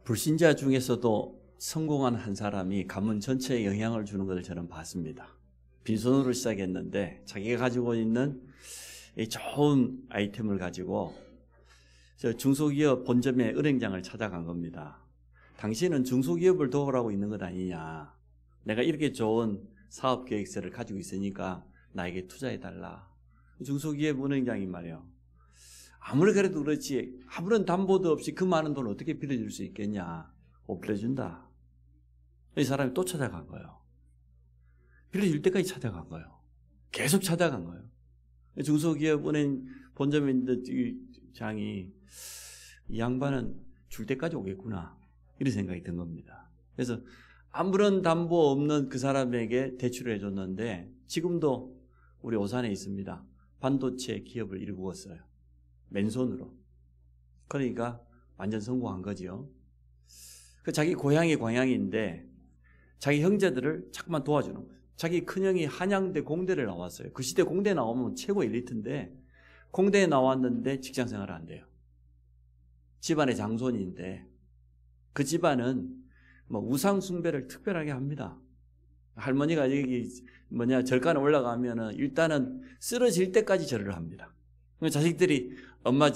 불신자 중에서도 성공한 한 사람이 가문 전체에 영향을 주는 것을 저는 봤습니다. 빈손으로 시작했는데 자기가 가지고 있는 이 좋은 아이템을 가지고 저 중소기업 본점의 은행장을 찾아간 겁니다. 당신은 중소기업을 도우라고 있는 것 아니냐. 내가 이렇게 좋은 사업계획서를 가지고 있으니까 나에게 투자해달라. 중소기업 은행장이 말이에요. 아무리 그래도 그렇지 아무런 담보도 없이 그 많은 돈을 어떻게 빌려줄 수 있겠냐. 못 빌려준다. 이 사람이 또 찾아간 거예요. 빌려줄 때까지 찾아간 거예요. 계속 찾아간 거예요. 중소기업 은행 본점장이 이 양반은 줄 때까지 오겠구나 이런 생각이 든 겁니다. 그래서 아무런 담보 없는 그 사람에게 대출을 해줬는데 지금도 우리 오산에 있습니다. 반도체 기업을 일구었어요. 맨손으로. 그러니까 완전 성공한 거지요. 그 자기 고향이 광양인데 자기 형제들을 자꾸만 도와주는 거예요. 자기 큰형이 한양대 공대를 나왔어요. 그 시대 공대 나오면 최고 엘리트인데 공대에 나왔는데 직장생활을 안 돼요. 집안의 장손인데 그 집안은 뭐 우상 숭배를 특별하게 합니다. 할머니가 여기 절간에 올라가면은 일단은 쓰러질 때까지 절을 합니다. 자식들이 엄마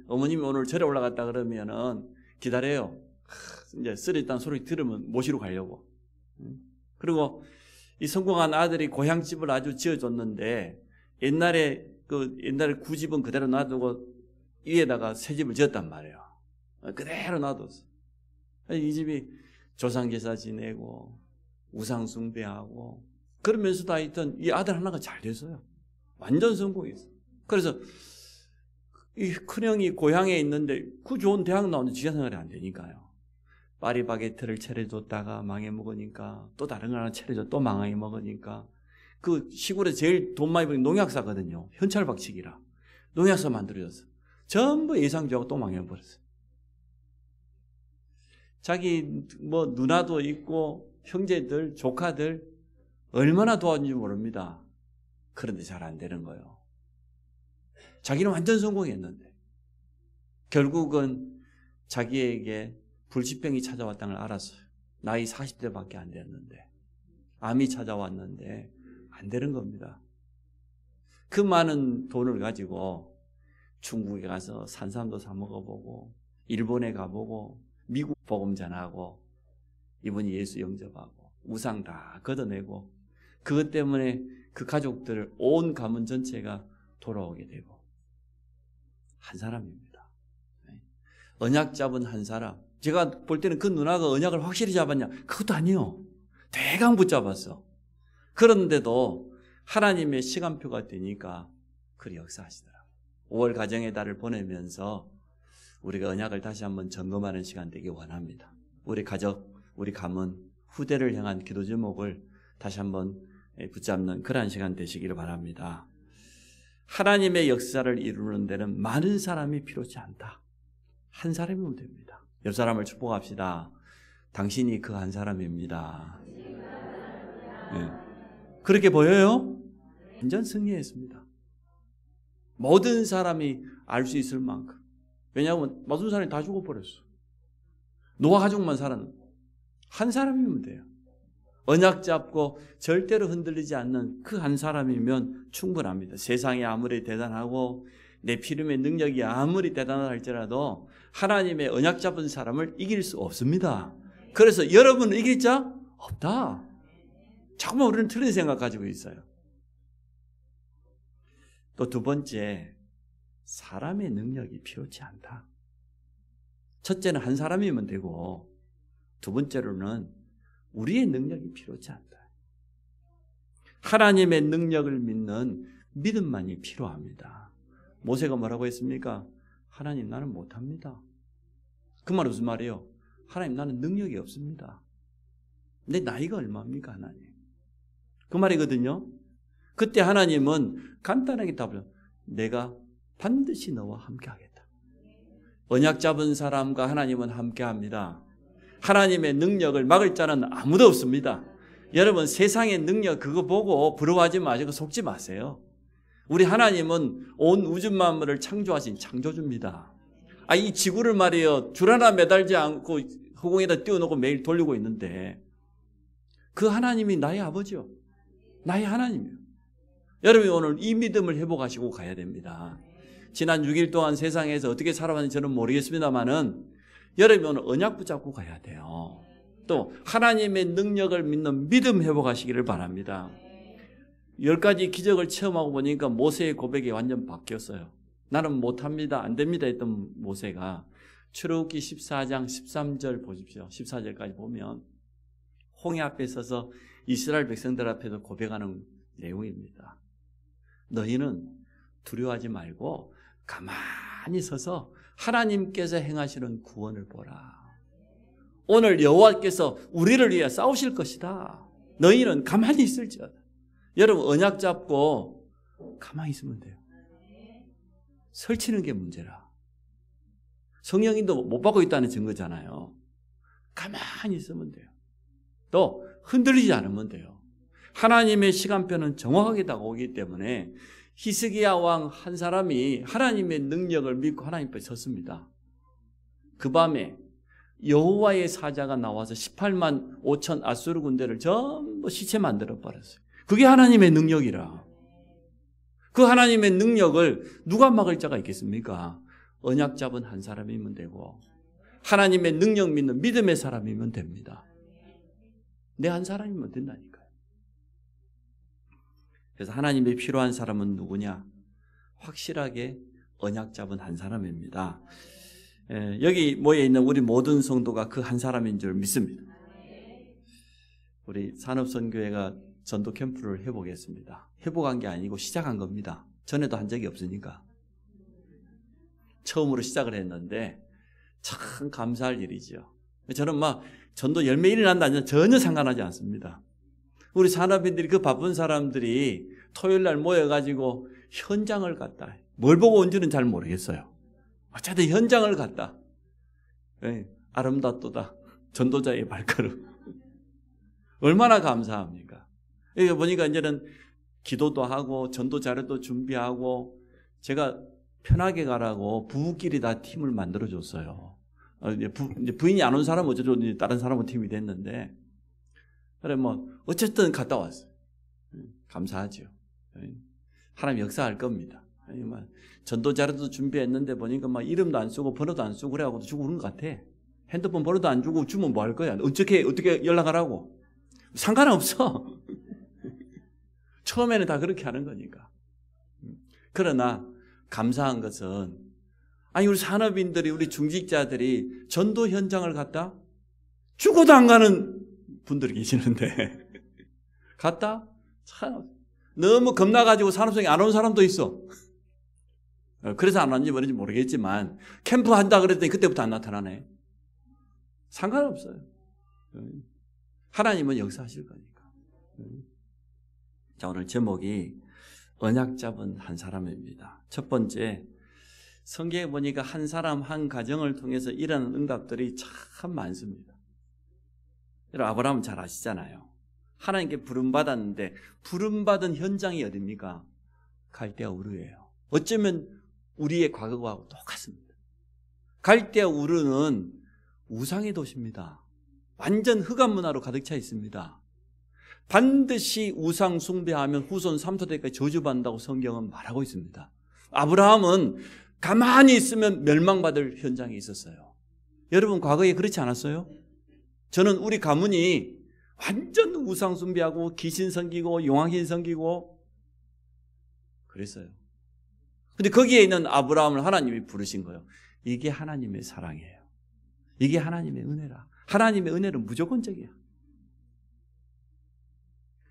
어머님이 오늘 절에 올라갔다 그러면은 기다려요. 이제 쓰러졌다는 소리 들으면 모시러 가려고. 그리고 이 성공한 아들이 고향집을 아주 지어줬는데 옛날에 구집은 그대로 놔두고 위에다가 새 집을 지었단 말이에요. 그대로 놔뒀어. 이 집이 조상제사 지내고 우상 숭배하고 그러면서도 하여튼 이 아들 하나가 잘 됐어요. 완전 성공했어. 그래서 이 큰형이 고향에 있는데 그 좋은 대학 나오는데 직장생활이 안 되니까요. 파리바게트를 차려줬다가 망해먹으니까 또 다른 거 하나 차려줘 또 망해먹으니까 그 시골에 제일 돈 많이 버는 농약사거든요. 현찰박치기라. 농약사 만들어줬어. 전부 예상조하고 또 망해버렸어. 자기 누나도 있고 형제들, 조카들 얼마나 도와준지 모릅니다. 그런데 잘 안 되는 거예요. 자기는 완전 성공했는데 결국은 자기에게 불치병이 찾아왔다는 걸 알았어요. 나이 40대밖에 안 됐는데 암이 찾아왔는데 안 되는 겁니다. 그 많은 돈을 가지고 중국에 가서 산삼도 사 먹어보고 일본에 가보고 미국 복음 전하고 이분이 예수 영접하고 우상 다 걷어내고 그것 때문에 그 가족들 온 가문 전체가 돌아오게 되고 한 사람입니다. 언약 잡은 한 사람. 제가 볼 때는 그 누나가 언약을 확실히 잡았냐? 그것도 아니에요. 대강 붙잡았어. 그런데도 하나님의 시간표가 되니까 그리 역사하시더라고요. 5월 가정의 달을 보내면서 우리가 언약을 다시 한번 점검하는 시간 되기 원합니다. 우리 가족, 우리 가문, 후대를 향한 기도 제목을 다시 한번 붙잡는 그러한 시간 되시기를 바랍니다. 하나님의 역사를 이루는 데는 많은 사람이 필요치 않다. 한 사람이면 됩니다. 옆 사람을 축복합시다. 당신이 그 한 사람입니다. 네. 그렇게 보여요? 완전 승리했습니다. 모든 사람이 알 수 있을 만큼. 왜냐하면 모든 사람이 다 죽어버렸어. 노아 가족만 살았는데 한 사람이면 돼요. 언약 잡고 절대로 흔들리지 않는 그 한 사람이면 충분합니다. 세상이 아무리 대단하고 내 피름의 능력이 아무리 대단하다 할지라도 하나님의 언약 잡은 사람을 이길 수 없습니다. 그래서 여러분은 이길 자 없다. 자꾸만 우리는 틀린 생각 가지고 있어요. 또 두 번째, 사람의 능력이 필요치 않다. 첫째는 한 사람이면 되고 두 번째로는 우리의 능력이 필요치 않다. 하나님의 능력을 믿는 믿음만이 필요합니다. 모세가 뭐라고 했습니까? 하나님 나는 못합니다. 그 말은 무슨 말이에요? 하나님 나는 능력이 없습니다. 내 나이가 얼마입니까 하나님? 그 말이거든요. 그때 하나님은 간단하게 답을 내가 반드시 너와 함께하겠다. 언약 잡은 사람과 하나님은 함께합니다. 하나님의 능력을 막을 자는 아무도 없습니다. 여러분 세상의 능력 그거 보고 부러워하지 마시고 속지 마세요. 우리 하나님은 온 우주 만물을 창조하신 창조주입니다. 이 지구를 말이에요 줄 하나 매달지 않고 허공에다 띄워놓고 매일 돌리고 있는데 그 하나님이 나의 아버지요. 나의 하나님이요. 여러분이 오늘 이 믿음을 회복하시고 가야 됩니다. 지난 6일 동안 세상에서 어떻게 살아왔는지 저는 모르겠습니다만은 여러분이 오늘 언약 붙잡고 가야 돼요. 또 하나님의 능력을 믿는 믿음 회복하시기를 바랍니다. 10가지 기적을 체험하고 보니까 모세의 고백이 완전 바뀌었어요. 나는 못합니다. 안 됩니다 했던 모세가 출애굽기 14장 13절 보십시오. 14절까지 보면 홍해 앞에 서서 이스라엘 백성들 앞에서 고백하는 내용입니다. 너희는 두려워하지 말고 가만히 서서 하나님께서 행하시는 구원을 보라. 오늘 여호와께서 우리를 위해 싸우실 것이다. 너희는 가만히 있을지어다. 여러분 언약 잡고 가만히 있으면 돼요. 설치는 게 문제라. 성령님도 못 받고 있다는 증거잖아요. 가만히 있으면 돼요. 또 흔들리지 않으면 돼요. 하나님의 시간표는 정확하게 다가오기 때문에 히스기야 왕 한 사람이 하나님의 능력을 믿고 하나님 앞에 섰습니다. 그 밤에 여호와의 사자가 나와서 18만 5천 아수르 군대를 전부 시체 만들어 버렸어요. 그게 하나님의 능력이라. 그 하나님의 능력을 누가 막을 자가 있겠습니까? 언약 잡은 한 사람이면 되고 하나님의 능력 믿는 믿음의 사람이면 됩니다. 내 한 사람이면 된다니까요. 그래서 하나님의 필요한 사람은 누구냐? 확실하게 언약 잡은 한 사람입니다. 여기 모여있는 우리 모든 성도가 그 한 사람인 줄 믿습니다. 우리 산업선교회가 전도 캠프를 해보겠습니다. 해보간 게 아니고 시작한 겁니다. 전에도 한 적이 없으니까. 처음으로 시작을 했는데 참 감사할 일이죠. 저는 막 전도 열매 일어난다는 전혀 상관하지 않습니다. 우리 산업인들이 그 바쁜 사람들이 토요일 날 모여가지고 현장을 갔다. 뭘 보고 온지는 잘 모르겠어요. 어쨌든 현장을 갔다. 아름답도다. 전도자의 발걸음. 얼마나 감사합니까? 여기 보니까 이제는 기도도 하고 전도 자료도 준비하고 제가 편하게 가라고 부부끼리 다 팀을 만들어줬어요. 이제 부인이 안 온 사람은 어쩌죠? 다른 사람은 팀이 됐는데. 그래, 어쨌든 갔다 왔어요. 감사하죠. 하나님 역사할 겁니다. 전도 자료도 준비했는데 보니까 이름도 안 쓰고 번호도 안 쓰고 그래갖고 주고 그런 것 같아. 핸드폰 번호도 안 주고 주면 뭐 할 거야? 어떻게 연락하라고? 상관없어. 처음에는 다 그렇게 하는 거니까. 그러나 감사한 것은 우리 산업인들이 우리 중직자들이 전도 현장을 갔다 죽어도 안 가는 분들이 계시는데 갔다 참 너무 겁나가지고 산업성이 안 온 사람도 있어. 그래서 안 왔는지 뭐는지 모르겠지만 캠프 한다 그랬더니 그때부터 안 나타나네. 상관없어요. 하나님은 역사하실 거니까. 자, 오늘 제목이 언약 잡은 한 사람입니다. 첫 번째, 성경에 보니까 한 사람 한 가정을 통해서 일하는 응답들이 참 많습니다. 여러분 아브라함은 잘 아시잖아요. 하나님께 부름받았는데 부름받은 현장이 어딥니까? 갈대아 우르예요. 어쩌면 우리의 과거하고 똑같습니다. 갈대아 우르는 우상의 도시입니다. 완전 흑암 문화로 가득 차 있습니다. 반드시 우상 숭배하면 후손 3세대까지 저주받는다고 성경은 말하고 있습니다. 아브라함은 가만히 있으면 멸망받을 현장에 있었어요. 여러분 과거에 그렇지 않았어요? 저는 우리 가문이 완전 우상 숭배하고 귀신 섬기고 용왕신 섬기고 그랬어요. 근데 거기에 있는 아브라함을 하나님이 부르신 거예요. 이게 하나님의 사랑이에요. 이게 하나님의 은혜라. 하나님의 은혜는 무조건적이야.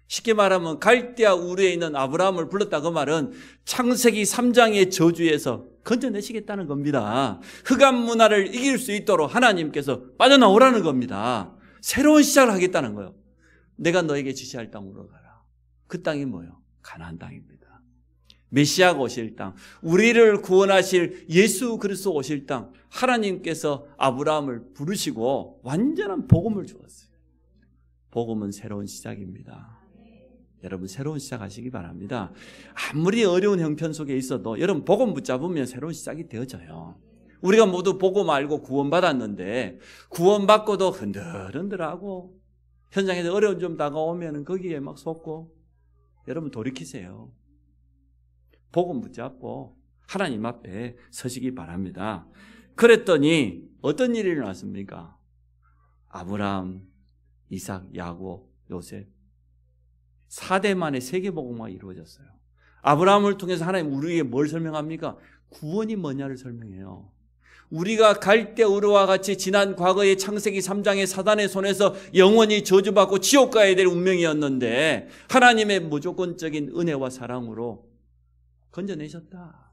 쉽게 말하면 갈대아 우르에 있는 아브라함을 불렀다 그 말은 창세기 3장의 저주에서 건져내시겠다는 겁니다. 흑암 문화를 이길 수 있도록 하나님께서 빠져나오라는 겁니다. 새로운 시작을 하겠다는 거예요. 내가 너에게 지시할 땅으로 가라. 그 땅이 뭐예요? 가나안 땅입니다. 메시아가 오실 땅, 우리를 구원하실 예수 그리스도 오실 땅, 하나님께서 아브라함을 부르시고 완전한 복음을 주었어요. 복음은 새로운 시작입니다. 여러분 새로운 시작하시기 바랍니다. 아무리 어려운 형편 속에 있어도 여러분 복음 붙잡으면 새로운 시작이 되어져요. 우리가 모두 보고 말고 구원받았는데 구원받고도 흔들흔들하고 현장에서 어려움 좀 다가오면 거기에 막 속고 여러분 돌이키세요. 복음 붙잡고 하나님 앞에 서시기 바랍니다. 그랬더니 어떤 일이 일어났습니까? 아브라함, 이삭, 야곱, 요셉 4대 만에 세계복음화가 이루어졌어요. 아브라함을 통해서 하나님 우리에게 뭘 설명합니까? 구원이 뭐냐를 설명해요. 우리가 갈대우르와 같이 지난 과거의 창세기 3장의 사단의 손에서 영원히 저주받고 지옥 가야 될 운명이었는데 하나님의 무조건적인 은혜와 사랑으로 건져내셨다.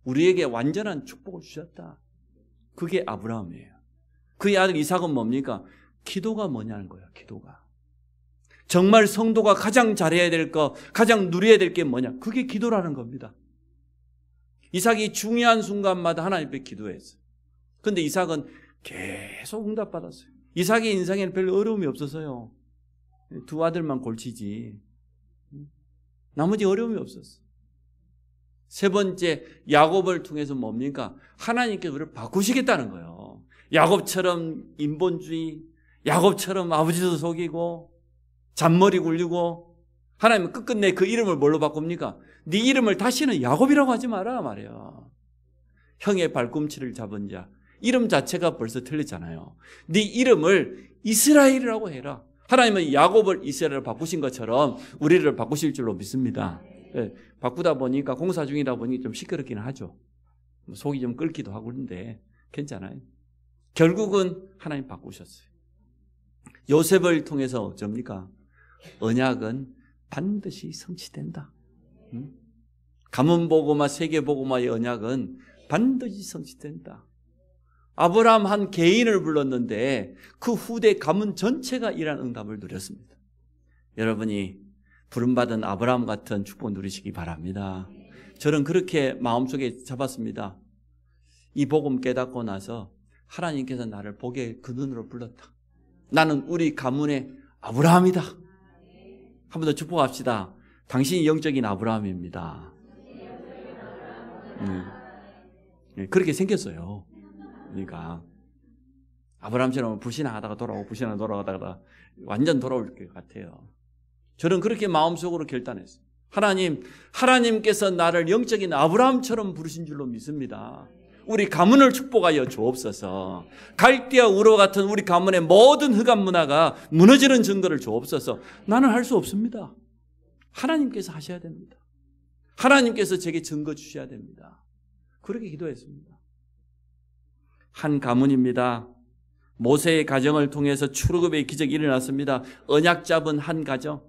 우리에게 완전한 축복을 주셨다. 그게 아브라함이에요. 그의 아들 이삭은 뭡니까? 기도가 뭐냐는 거예요. 기도가. 정말 성도가 가장 잘해야 될 거, 가장 누려야 될 게 뭐냐? 그게 기도라는 겁니다. 이삭이 중요한 순간마다 하나님 앞에 기도했어요. 그런데 이삭은 계속 응답받았어요. 이삭의 인생에는 별 어려움이 없었어요. 두 아들만 골치지. 나머지 어려움이 없었어요. 세 번째, 야곱을 통해서 뭡니까? 하나님께서 우리를 바꾸시겠다는 거예요. 야곱처럼 인본주의, 야곱처럼 아버지도 속이고 잔머리 굴리고 하나님은 끝끝내 그 이름을 뭘로 바꿉니까? 네 이름을 다시는 야곱이라고 하지 마라 말이에요. 형의 발꿈치를 잡은 자. 이름 자체가 벌써 틀렸잖아요. 네 이름을 이스라엘이라고 해라. 하나님은 야곱을 이스라엘로 바꾸신 것처럼 우리를 바꾸실 줄로 믿습니다. 네, 바꾸다 보니까 공사 중이다 보니 좀 시끄럽기는 하죠. 속이 좀 끓기도 하고 그런데 괜찮아요. 결국은 하나님 바꾸셨어요. 요셉을 통해서 어쩝니까? 언약은 반드시 성취된다. 가문복음화 세계복음화의 언약은 반드시 성취된다. 아브라함 한 개인을 불렀는데 그 후대 가문 전체가 이러한 응답을 누렸습니다. 여러분이 부름받은 아브라함 같은 축복 누리시기 바랍니다. 저는 그렇게 마음속에 잡았습니다. 이 복음 깨닫고 나서 하나님께서 나를 복의 근원으로 불렀다. 나는 우리 가문의 아브라함이다. 한 번 더 축복합시다. 당신이 영적인 아브라함입니다. 그렇게 생겼어요. 그러니까 아브라함처럼 불신하다가 돌아오고 불신하다가 돌아가다가 완전 돌아올 것 같아요. 저는 그렇게 마음속으로 결단했어요. 하나님께서 나를 영적인 아브라함처럼 부르신 줄로 믿습니다. 우리 가문을 축복하여 주옵소서. 갈대와 우르와 같은 우리 가문의 모든 흑암 문화가 무너지는 증거를 주옵소서. 나는 할 수 없습니다. 하나님께서 하셔야 됩니다. 하나님께서 제게 증거 주셔야 됩니다. 그렇게 기도했습니다. 한 가문입니다. 모세의 가정을 통해서 출애굽의 기적이 일어났습니다. 언약 잡은 한 가정.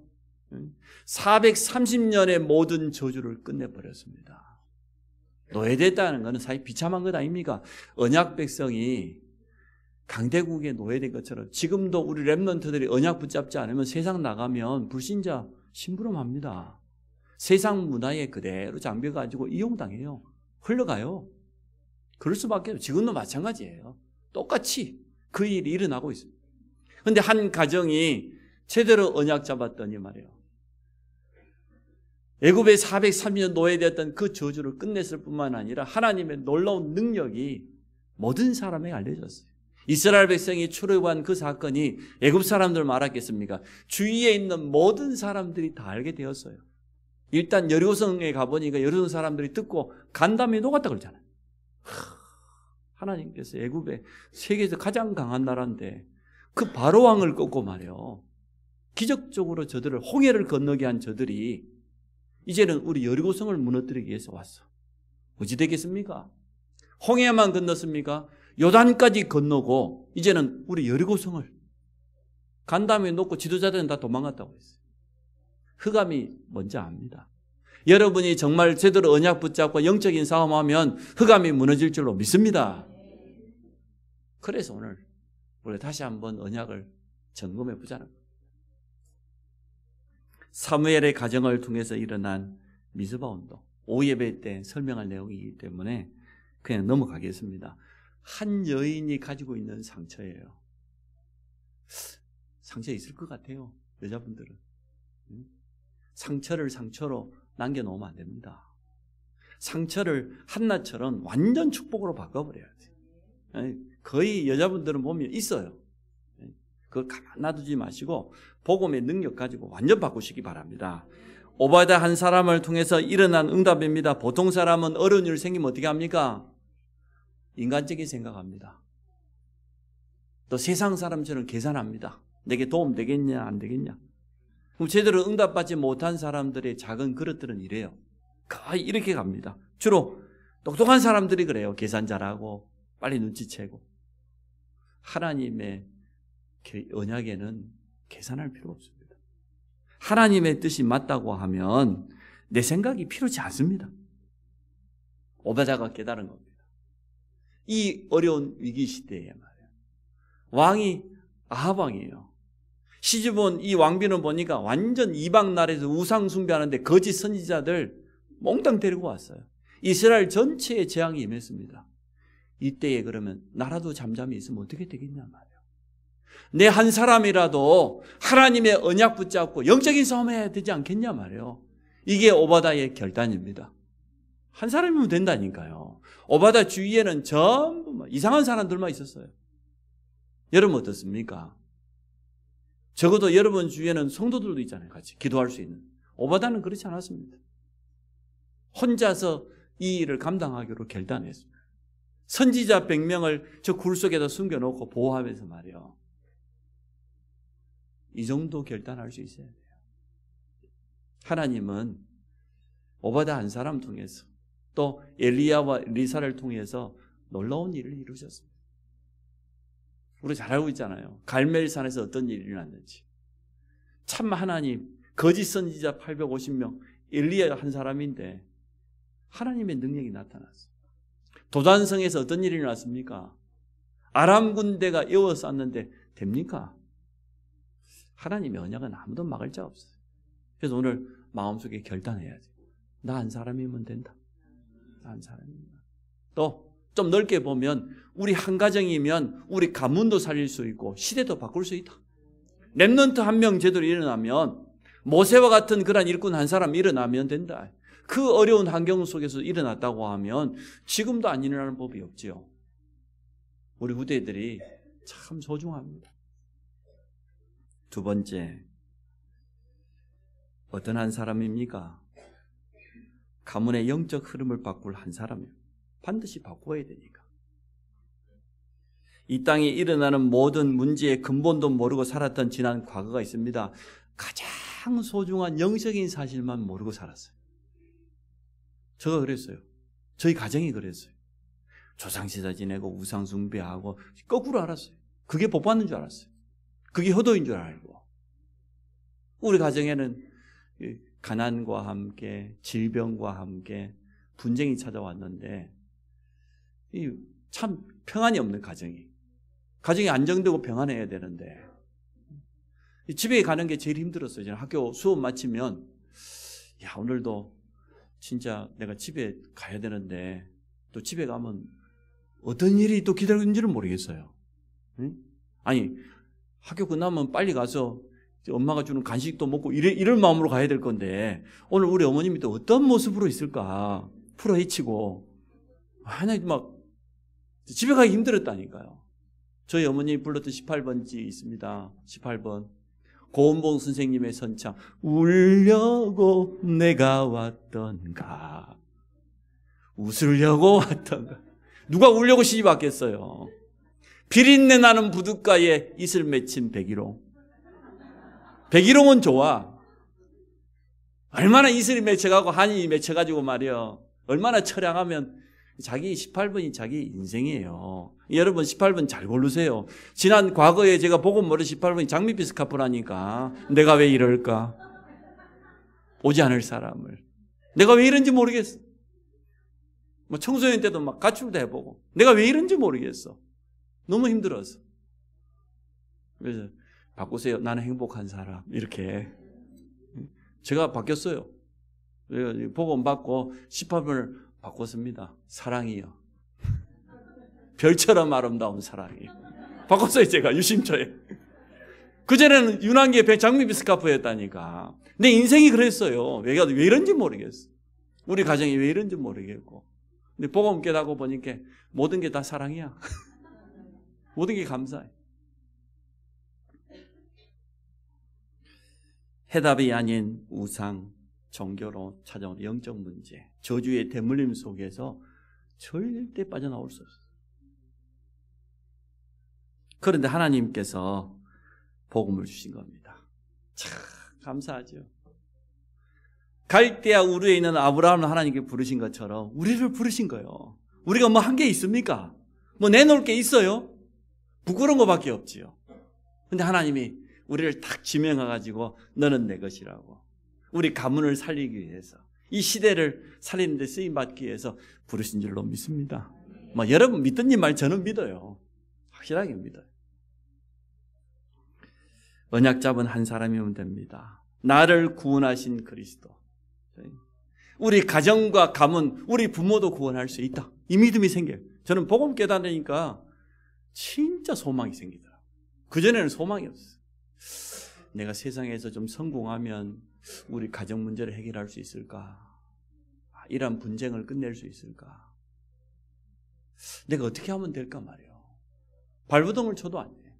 430년의 모든 저주를 끝내버렸습니다. 노예됐다는 것은 사실 비참한 것 아닙니까? 언약 백성이 강대국에 노예된 것처럼 지금도 우리 렘넌트들이 언약 붙잡지 않으면 세상 나가면 불신자 심부름합니다. 세상 문화에 그대로 잠겨가지고 이용당해요. 흘러가요. 그럴 수밖에 없어요. 지금도 마찬가지예요. 똑같이 그 일이 일어나고 있습니다. 그런데 한 가정이 제대로 언약 잡았더니 말이에요. 애굽에 430년 노예되었던 그 저주를 끝냈을 뿐만 아니라 하나님의 놀라운 능력이 모든 사람에게 알려졌어요. 이스라엘 백성이 출애굽한 그 사건이 애굽 사람들만 알았겠습니까? 주위에 있는 모든 사람들이 다 알게 되었어요. 일단 여리고성에 가보니까 여리고성 사람들이 듣고 간담이 녹았다 그러잖아요. 하나님께서 애굽에 세계에서 가장 강한 나라인데 그 바로왕을 꺾고 말이에요. 기적적으로 저들을 홍해를 건너게 한 저들이 이제는 우리 여리고성을 무너뜨리기 위해서 왔어. 어찌 되겠습니까? 홍해만 건넜습니까? 요단까지 건너고 이제는 우리 여리고성을 간담회 놓고 지도자들은 다 도망갔다고 했어요. 흑암이 뭔지 압니다. 여러분이 정말 제대로 언약 붙잡고 영적인 싸움하면 흑암이 무너질 줄로 믿습니다. 그래서 오늘 우리 다시 한번 언약을 점검해 보자는 거예요. 사무엘의 가정을 통해서 일어난 미스바 운동, 오예배 때 설명할 내용이기 때문에 그냥 넘어가겠습니다. 한 여인이 가지고 있는 상처예요. 상처 있을 것 같아요. 여자분들은. 상처를 상처로 남겨놓으면 안 됩니다. 상처를 한나처럼 완전 축복으로 바꿔버려야 돼. 거의 여자분들은 보면 있어요. 그걸 가만 놔두지 마시고 복음의 능력 가지고 완전 바꾸시기 바랍니다. 오바댜 한 사람을 통해서 일어난 응답입니다. 보통 사람은 어려운 일 생기면 어떻게 합니까? 인간적인 생각합니다. 또 세상 사람처럼 계산합니다. 내게 도움 되겠냐 안 되겠냐. 그럼 제대로 응답받지 못한 사람들의 작은 그릇들은 이래요. 거의 이렇게 갑니다. 주로 똑똑한 사람들이 그래요. 계산 잘하고 빨리 눈치채고. 하나님의 언약에는 계산할 필요 없습니다. 하나님의 뜻이 맞다고 하면 내 생각이 필요치 않습니다. 오바댜가 깨달은 겁니다. 이 어려운 위기 시대에 말이에요. 왕이 아합 왕이에요. 시집온 이 왕비는 보니까 완전 이방 나라에서 우상 숭배하는데 거짓 선지자들 몽땅 데리고 왔어요. 이스라엘 전체에 재앙이 임했습니다. 이때에 그러면 나라도 잠잠히 있으면 어떻게 되겠냐 말이에요. 내 한 사람이라도 하나님의 언약 붙잡고 영적인 싸움 해야 되지 않겠냐 말이에요. 이게 오바댜의 결단입니다. 한 사람이면 된다니까요. 오바댜 주위에는 전부 이상한 사람들만 있었어요. 여러분 어떻습니까? 적어도 여러분 주위에는 성도들도 있잖아요. 같이 기도할 수 있는. 오바댜는 그렇지 않았습니다. 혼자서 이 일을 감당하기로 결단했습니다. 선지자 100명을 저 굴 속에다 숨겨놓고 보호하면서 말이에요. 이 정도 결단할 수 있어야 돼요. 하나님은 오바댜 한 사람 통해서 또 엘리야와 엘리사를 통해서 놀라운 일을 이루셨습니다. 우리 잘 알고 있잖아요. 갈멜산에서 어떤 일이 일어났는지. 참 하나님, 거짓 선지자 850명, 엘리야 한 사람인데 하나님의 능력이 나타났어요. 도단성에서 어떤 일이 일어났습니까? 아람 군대가 에워쌌는데 됩니까? 하나님의 언약은 아무도 막을 자 없어요. 그래서 오늘 마음속에 결단해야지. 나 한 사람이면 된다. 나 한 사람이면. 또 좀 넓게 보면 우리 한 가정이면 우리 가문도 살릴 수 있고 시대도 바꿀 수 있다. 렘넌트 한 명 제대로 일어나면 모세와 같은 그런 일꾼 한 사람 일어나면 된다. 그 어려운 환경 속에서 일어났다고 하면 지금도 안 일어나는 법이 없지요. 우리 후대들이 참 소중합니다. 두 번째, 어떤 한 사람입니까? 가문의 영적 흐름을 바꿀 한 사람이에요. 반드시 바꿔야 되니까. 이 땅에 일어나는 모든 문제의 근본도 모르고 살았던 지난 과거가 있습니다. 가장 소중한 영적인 사실만 모르고 살았어요. 저가 그랬어요. 저희 가정이 그랬어요. 조상제사 지내고 우상 숭배하고 거꾸로 알았어요. 그게 복 받는 줄 알았어요. 그게 효도인 줄 알고. 우리 가정에는 가난과 함께 질병과 함께 분쟁이 찾아왔는데 참 평안이 없는 가정이 안정되고 평안해야 되는데 집에 가는 게 제일 힘들었어요. 저는 학교 수업 마치면 야 오늘도 진짜 내가 집에 가야 되는데 또 집에 가면 어떤 일이 또 기다리고 있는지를 모르겠어요. 응? 아니 학교 끝나면 빨리 가서 엄마가 주는 간식도 먹고 이럴 마음으로 가야 될 건데 오늘 우리 어머님이 또 어떤 모습으로 있을까 풀어 헤치고 하나님 막 집에 가기 힘들었다니까요. 저희 어머님이 불렀던 18번지 있습니다. 18번 고은봉 선생님의 선창 울려고 내가 왔던가 웃으려고 왔던가. 누가 울려고 시집 왔겠어요. 비린내 나는 부둣가에 이슬 맺힌 백일홍. 백일홍은 좋아. 얼마나 이슬이 맺혀가고 한이 맺혀가지고 말이야. 얼마나 처량하면 자기 18번이 자기 인생이에요. 여러분 18번 잘 고르세요. 지난 과거에 제가 복음 모르 18번이 장밋빛 스카프라니까 내가 왜 이럴까? 오지 않을 사람을. 내가 왜 이런지 모르겠어. 뭐 청소년 때도 막 가출도 해보고 내가 왜 이런지 모르겠어. 너무 힘들어서. 그래서 바꾸세요. 나는 행복한 사람. 이렇게. 제가 바뀌었어요. 복음 받고 18번을 바꿨습니다. 사랑이요. 별처럼 아름다운 사랑이요. 바꿨어요. 제가 유심초에. 그전에는 유난기의 장미비 스카프였다니까. 내 인생이 그랬어요. 왜 이런지 모르겠어. 우리 가정이 왜 이런지 모르겠고. 근데 복음 깨닫고 보니까 모든 게 다 사랑이야. 모든 게 감사해. 해답이 아닌 우상, 종교로 찾아온 영적 문제, 저주의 대물림 속에서 절대 빠져나올 수 없어요. 그런데 하나님께서 복음을 주신 겁니다. 참 감사하죠. 갈대아 우르에 있는 아브라함을 하나님께 부르신 것처럼 우리를 부르신 거예요. 우리가 뭐 한 게 있습니까? 뭐 내놓을 게 있어요? 부끄러운 것밖에 없지요. 근데 하나님이 우리를 딱 지명해가지고 너는 내 것이라고, 우리 가문을 살리기 위해서, 이 시대를 살리는 데 쓰임받기 위해서 부르신 줄로 믿습니다. 뭐 여러분 믿든지 말 저는 믿어요. 확실하게 믿어요. 언약 잡은 한 사람이면 됩니다. 나를 구원하신 그리스도. 우리 가정과 가문, 우리 부모도 구원할 수 있다. 이 믿음이 생겨요. 저는 복음 깨닫으니까 진짜 소망이 생기더라고요. 그전에는 소망이 없어요. 내가 세상에서 좀 성공하면 우리 가정 문제를 해결할 수 있을까? 이런 분쟁을 끝낼 수 있을까? 내가 어떻게 하면 될까 말이에요. 발버둥을 쳐도 안 돼.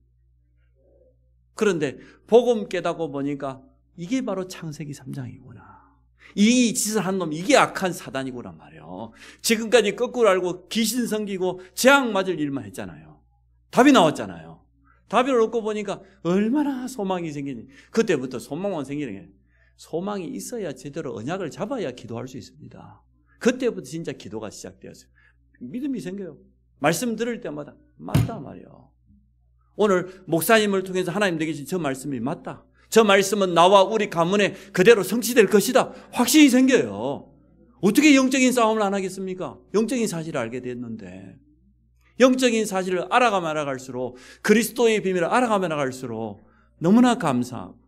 그런데 복음 깨닫고 보니까 이게 바로 창세기 3장이구나. 이 짓을 한 놈, 이게 악한 사단이구나 말이에요. 지금까지 거꾸로 알고 귀신 섬기고 재앙 맞을 일만 했잖아요. 답이 나왔잖아요. 답을 얻고 보니까 얼마나 소망이 생기니. 그때부터 소망만 생기는 게, 소망이 있어야 제대로 언약을 잡아야 기도할 수 있습니다. 그때부터 진짜 기도가 시작되었어요. 믿음이 생겨요. 말씀 들을 때마다 맞다 말이에요. 오늘 목사님을 통해서 하나님 되게 주신 저 말씀이 맞다. 저 말씀은 나와 우리 가문에 그대로 성취될 것이다. 확신이 생겨요. 어떻게 영적인 싸움을 안 하겠습니까? 영적인 사실을 알게 됐는데, 영적인 사실을 알아가면 알아갈수록, 그리스도의 비밀을 알아가면 알아갈수록 너무나 감사하고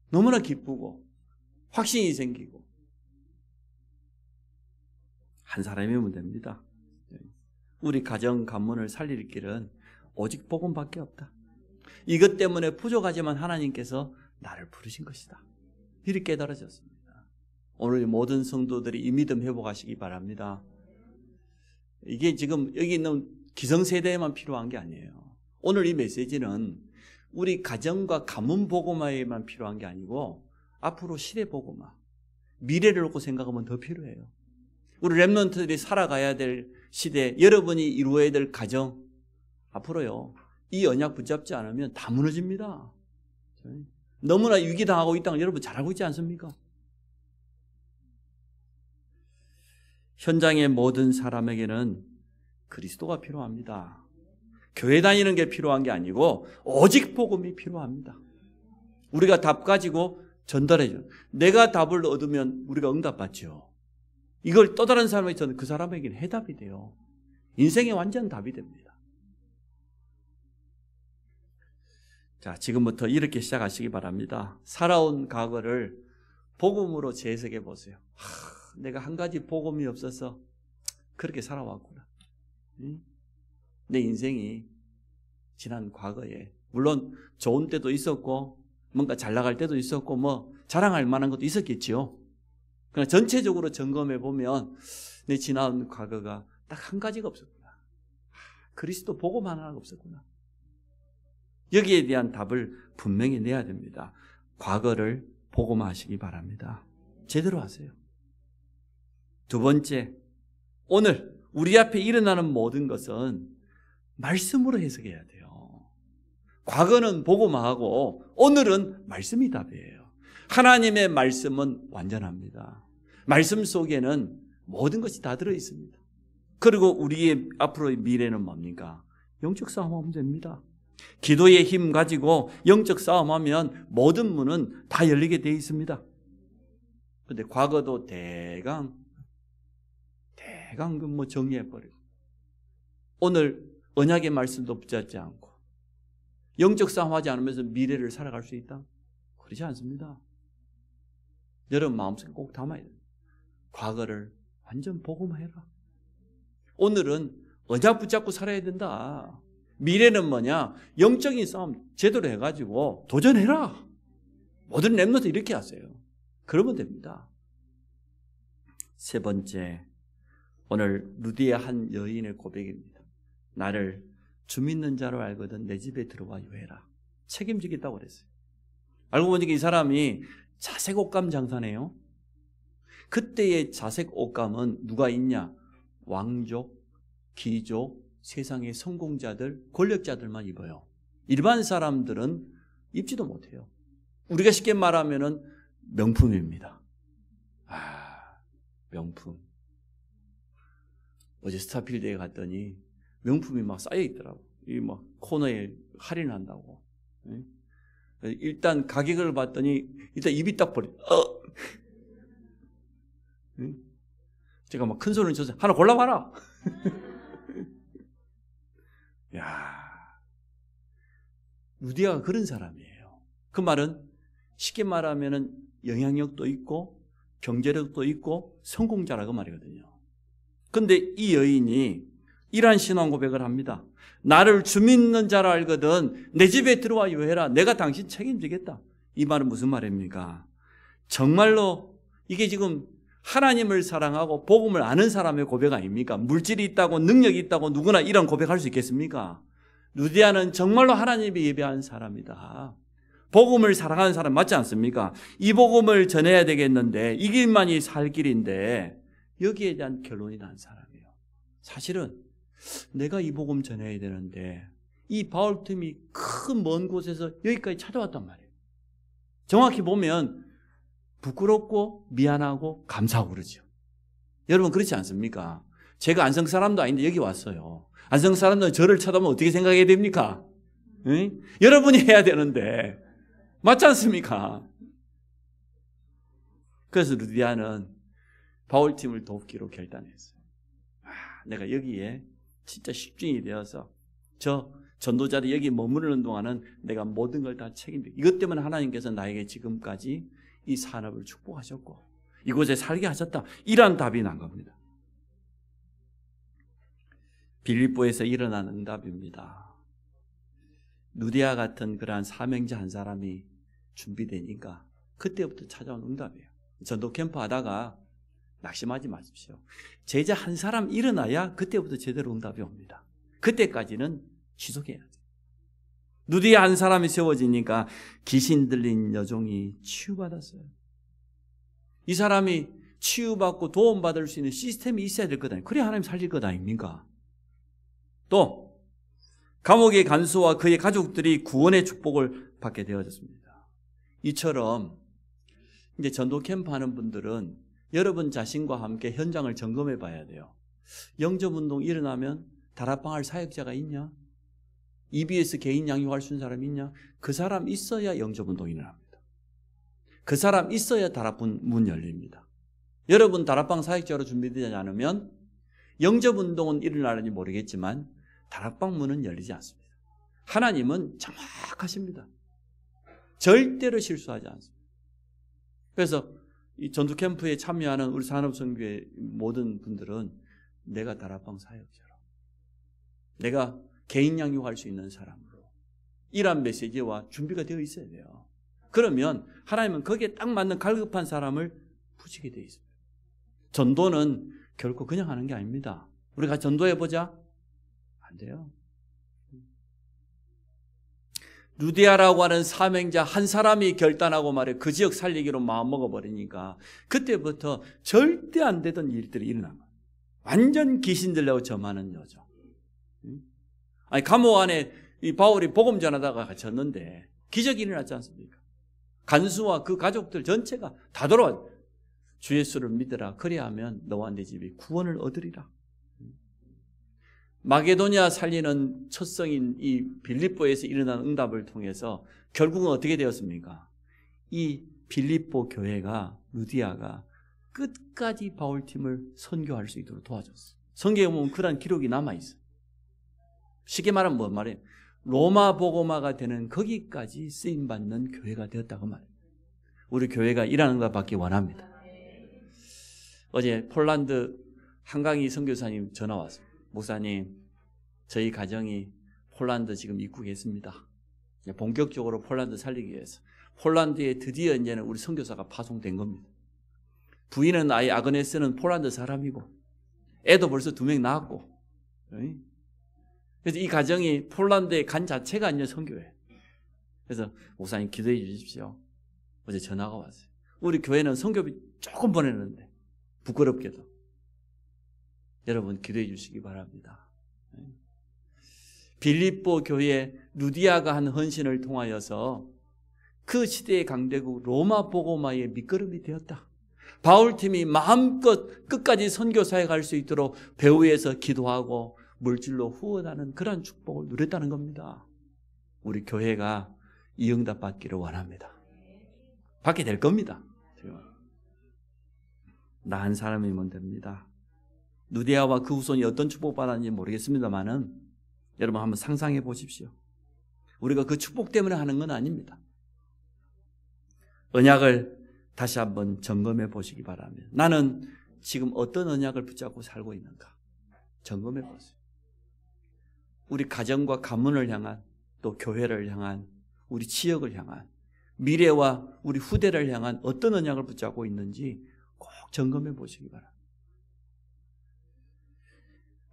너무나 기쁘고 확신이 생기고, 한 사람이면 됩니다. 우리 가정 가문을 살릴 길은 오직 복음밖에 없다. 이것 때문에 부족하지만 하나님께서 나를 부르신 것이다. 이렇게 깨달아졌습니다. 오늘 모든 성도들이 이 믿음 회복하시기 바랍니다. 이게 지금 여기 있는 기성세대에만 필요한 게 아니에요. 오늘 이 메시지는 우리 가정과 가문 복음화에만 필요한 게 아니고 앞으로 시대 복음화, 미래를 놓고 생각하면 더 필요해요. 우리 렘넌트들이 살아가야 될 시대, 여러분이 이루어야 될 가정, 앞으로요, 이 언약 붙잡지 않으면 다 무너집니다. 너무나 위기당하고 있다는 걸 여러분 잘 알고 있지 않습니까? 현장의 모든 사람에게는 그리스도가 필요합니다. 교회 다니는 게 필요한 게 아니고 오직 복음이 필요합니다. 우리가 답 가지고 전달해줘. 내가 답을 얻으면 우리가 응답받죠. 이걸 또 다른 사람에게 저는 그 사람에게는 해답이 돼요. 인생의 완전 답이 됩니다. 자, 지금부터 이렇게 시작하시기 바랍니다. 살아온 과거를 복음으로 재해석해 보세요. 내가 한 가지 복음이 없어서 그렇게 살아왔구나. 내 인생이 지난 과거에, 물론 좋은 때도 있었고 뭔가 잘 나갈 때도 있었고 뭐 자랑할 만한 것도 있었겠지요. 그러나 전체적으로 점검해 보면 내 지난 과거가 딱 한 가지가 없었구나. 그리스도 복음 하나가 없었구나. 여기에 대한 답을 분명히 내야 됩니다. 과거를 복음화하시기 바랍니다. 제대로 하세요. 두 번째, 오늘 우리 앞에 일어나는 모든 것은 말씀으로 해석해야 돼요. 과거는 복음화하고 오늘은 말씀이 답이에요. 하나님의 말씀은 완전합니다. 말씀 속에는 모든 것이 다 들어있습니다. 그리고 우리의 앞으로의 미래는 뭡니까? 영적 싸움하면 됩니다. 기도의 힘 가지고 영적 싸움하면 모든 문은 다 열리게 되어 있습니다. 그런데 과거도 대강 뭐 정리해버리고, 오늘 언약의 말씀도 붙잡지 않고 영적 싸움하지 않으면서 미래를 살아갈 수 있다? 그렇지 않습니다. 여러분 마음속에 꼭 담아야 돼요. 과거를 완전 복음화해라. 오늘은 언약 붙잡고 살아야 된다. 미래는 뭐냐? 영적인 싸움 제대로 해가지고 도전해라. 모든 렘넌트 이렇게 하세요. 그러면 됩니다. 세 번째, 오늘 루디의 한 여인의 고백입니다. 나를 주 믿는 자로 알거든 내 집에 들어와 유해라. 책임지겠다고 그랬어요. 알고 보니까 이 사람이 자색 옷감 장사네요. 그때의 자색 옷감은 누가 있냐? 왕족, 귀족, 세상의 성공자들, 권력자들만 입어요. 일반 사람들은 입지도 못해요. 우리가 쉽게 말하면은 명품입니다. 명품. 어제 스타필드에 갔더니 명품이 막 쌓여 있더라고. 이 막 코너에 할인한다고. 일단 가격을 봤더니 일단 입이 딱 벌려. 제가 막 큰 소리를 쳐서 하나 골라봐라. 야, 루디아가 그런 사람이에요. 그 말은 쉽게 말하면은 영향력도 있고 경제력도 있고 성공자라고 말이거든요. 근데 이 여인이 이러한 신앙 고백을 합니다. 나를 주 믿는 자라 알거든 내 집에 들어와 유해라. 내가 당신 책임지겠다. 이 말은 무슨 말입니까? 정말로 이게 지금 하나님을 사랑하고 복음을 아는 사람의 고백 아닙니까? 물질이 있다고 능력이 있다고 누구나 이런 고백할 수 있겠습니까? 루디아는 정말로 하나님이 예배한 사람이다. 복음을 사랑하는 사람 맞지 않습니까? 이 복음을 전해야 되겠는데 이 길만이 살 길인데 여기에 대한 결론이 난 사람이에요. 사실은 내가 이 복음 전해야 되는데 이 바울팀이 큰 먼 곳에서 여기까지 찾아왔단 말이에요. 정확히 보면 부끄럽고 미안하고 감사하고 그러죠. 여러분 그렇지 않습니까? 제가 안성 사람도 아닌데 여기 왔어요. 안성 사람들은 저를 쳐다보면 어떻게 생각해야 됩니까? 응? 여러분이 해야 되는데 맞지 않습니까? 그래서 루디아는 바울팀을 돕기로 결단했어요. 내가 여기에 진짜 식중이 되어서 저 전도자들이 여기 머무르는 동안은 내가 모든 걸 다 책임지고 이것 때문에 하나님께서 나에게 지금까지 이 산업을 축복하셨고 이곳에 살게 하셨다. 이러한 답이 난 겁니다. 빌립보에서 일어난 응답입니다. 루디아 같은 그러한 사명자 한 사람이 준비되니까 그때부터 찾아온 응답이에요. 전도 캠프 하다가 낙심하지 마십시오. 제자 한 사람 일어나야 그때부터 제대로 응답이 옵니다. 그때까지는 지속해야 돼요. 루디아 한 사람이 세워지니까 귀신 들린 여종이 치유받았어요. 이 사람이 치유받고 도움받을 수 있는 시스템이 있어야 될 것 아닙니까? 그래야 하나님 살릴 것 아닙니까? 또 감옥의 간수와 그의 가족들이 구원의 축복을 받게 되어졌습니다. 이처럼 이제 전도 캠프 하는 분들은 여러분 자신과 함께 현장을 점검해 봐야 돼요. 영접운동 일어나면 다락방할 사역자가 있냐? EBS 개인 양육할 수 있는 사람이 있냐? 그 사람 있어야 영접운동이 일어납니다. 그 사람 있어야 다락방 문 열립니다. 여러분 다락방 사역자로 준비되지 않으면 영접운동은 일어나는지 모르겠지만 다락방 문은 열리지 않습니다. 하나님은 정확하십니다. 절대로 실수하지 않습니다. 그래서 이 전도 캠프에 참여하는 우리 산업선교회 모든 분들은 내가 다락방 사역자로, 내가 개인 양육할 수 있는 사람으로 이런 메시지와 준비가 되어 있어야 돼요. 그러면 하나님은 거기에 딱 맞는 갈급한 사람을 부치게 되어 있습니다. 전도는 결코 그냥 하는 게 아닙니다. 우리가 전도해보자? 안 돼요. 루디아라고 하는 사명자 한 사람이 결단하고 말해 그 지역 살리기로 마음먹어버리니까 그때부터 절대 안 되던 일들이 일어난 거예요. 완전 귀신 들려고 점하는 여정. 아니 감옥 안에 이 바울이 복음 전하다가 갇혔는데 기적이 일어났지 않습니까? 간수와 그 가족들 전체가 다 돌아와 주 예수를 믿으라. 그리하면 너와 네 집이 구원을 얻으리라. 마게도냐 살리는 첫 성인 이 빌립보에서 일어난 응답을 통해서 결국은 어떻게 되었습니까? 이 빌립보 교회가 루디아가 끝까지 바울팀을 선교할 수 있도록 도와줬어요. 성경에 보면 그런 기록이 남아있어요. 쉽게 말하면 뭔 말이에요? 로마 복음화가 되는 거기까지 쓰임받는 교회가 되었다고 말해요. 우리 교회가 이러는 것 받기 원합니다. 어제 폴란드 한강희 선교사님 전화 왔어요. 목사님, 저희 가정이 폴란드 지금 입국에 있습니다. 본격적으로 폴란드 살리기 위해서. 폴란드에 드디어 이제는 우리 선교사가 파송된 겁니다. 부인은 아이 아그네스는 폴란드 사람이고 애도 벌써 2명 낳았고, 그래서 이 가정이 폴란드에 간 자체가 아니라 선교예요. 그래서 목사님 기도해 주십시오. 어제 전화가 왔어요. 우리 교회는 선교비 조금 보내는데 부끄럽게도 여러분 기도해 주시기 바랍니다. 빌립보 교회 루디아가 한 헌신을 통하여서 그 시대의 강대국 로마 복음화의 밑거름이 되었다. 바울팀이 마음껏 끝까지 선교사에 갈 수 있도록 배후에서 기도하고 물질로 후원하는 그런 축복을 누렸다는 겁니다. 우리 교회가 이 응답 받기를 원합니다. 받게 될 겁니다. 나 한 사람이면 됩니다. 누디아와 그 후손이 어떤 축복받았는지 모르겠습니다만은 여러분 한번 상상해 보십시오. 우리가 그 축복 때문에 하는 건 아닙니다. 언약을 다시 한번 점검해 보시기 바랍니다. 나는 지금 어떤 언약을 붙잡고 살고 있는가? 점검해 보세요. 우리 가정과 가문을 향한, 또 교회를 향한, 우리 지역을 향한, 미래와 우리 후대를 향한 어떤 언약을 붙잡고 있는지 꼭 점검해 보시기 바랍니다.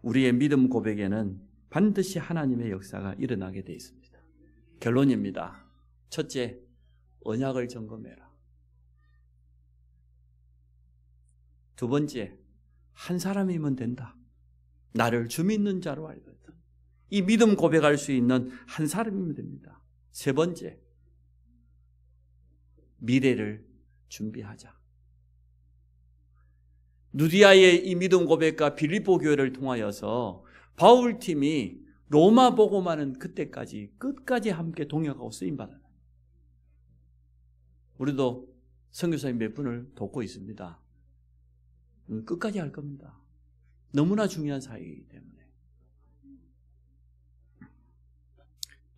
우리의 믿음 고백에는 반드시 하나님의 역사가 일어나게 되어 있습니다. 결론입니다. 첫째, 언약을 점검해라. 두 번째, 한 사람이면 된다. 나를 주 믿는 자로 알거든. 이 믿음 고백할 수 있는 한 사람이면 됩니다. 세 번째, 미래를 준비하자. 누디아의 이 믿음 고백과 빌립보 교회를 통하여서 바울팀이 로마 복음화는 그때까지 끝까지 함께 동역하고 쓰임받아요. 우리도 선교사님 몇 분을 돕고 있습니다. 끝까지 할 겁니다. 너무나 중요한 사역이기 때문에.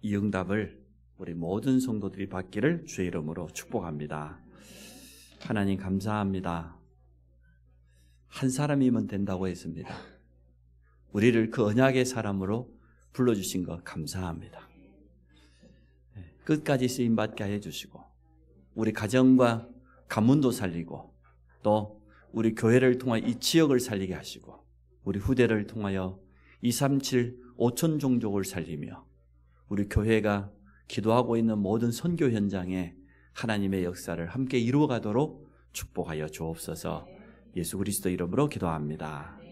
이 응답을 우리 모든 성도들이 받기를 주의 이름으로 축복합니다. 하나님 감사합니다. 한 사람이면 된다고 했습니다. 우리를 그 언약의 사람으로 불러주신 것 감사합니다. 끝까지 쓰임받게 해주시고 우리 가정과 가문도 살리고 또 우리 교회를 통하여 이 지역을 살리게 하시고 우리 후대를 통하여 237 5천 종족을 살리며 우리 교회가 기도하고 있는 모든 선교 현장에 하나님의 역사를 함께 이루어가도록 축복하여 주옵소서. 예수 그리스도 이름으로 기도합니다.